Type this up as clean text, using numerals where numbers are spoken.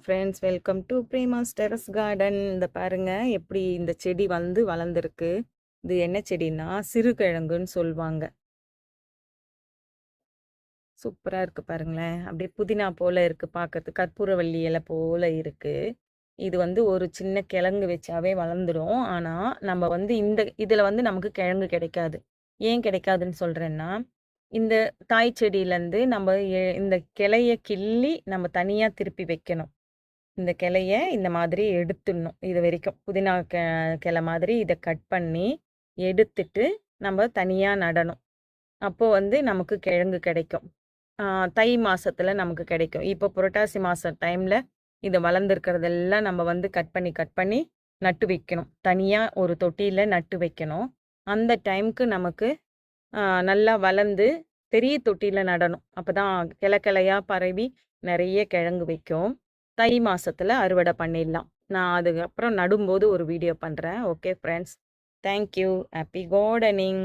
Friends, welcome to Prema's terrace garden. இந்த பாருங்க எப்படி இந்த செடி வந்து வளர்ந்துருக்கு. இது என்ன செடின்னா சிறுகிழங்குன்னு சொல்லுவாங்க. சூப்பரா இருக்கு பாருங்களேன். அப்படியே புதினா போல இருக்கு பார்க்கறதுக்கு. கற்பூரவள்ளி இலை போல இருக்கு. இது வந்து ஒரு சின்ன கிழங்கு வச்சாவே வளர்ந்துடும். ஆனா நம்ம வந்து இதுல வந்து நமக்கு கிழங்கு கிடைக்காது. ஏன் கிடைக்காதுன்னு சொல்றேன்னா, இந்த தாய் செடியிலேருந்து நம்ம இந்த கிளைய கிள்ளி நம்ம தனியா திருப்பி வைக்கணும். இந்த கிளைய இந்த மாதிரி எடுத்துடணும். இது வரைக்கும் புதினா கிளை மாதிரி இதை கட் பண்ணி எடுத்துட்டு நம்ம தனியா நடணும். அப்போ வந்து நமக்கு கிழங்கு கிடைக்கும். தை மாசத்துல நமக்கு கிடைக்கும். இப்போ புரட்டாசி மாசம் டைம்ல இது வளர்ந்துருக்கிறதெல்லாம் நம்ம வந்து கட் பண்ணி நட்டு வைக்கணும். தனியா ஒரு தொட்டியில நட்டு வைக்கணும். அந்த டைம்க்கு நமக்கு நல்லா வளர்ந்து பெரிய தொட்டியில நடணும். அப்பதான் கிளை கிளையா பரவி நிறைய கிழங்கு வைக்கும். தை மாசத்துல அறுவடை பண்ணிடலாம். நான் அதுக்கப்புறம் நடும்போது ஒரு வீடியோ பண்றேன். Okay friends. Thank you. Happy gardening.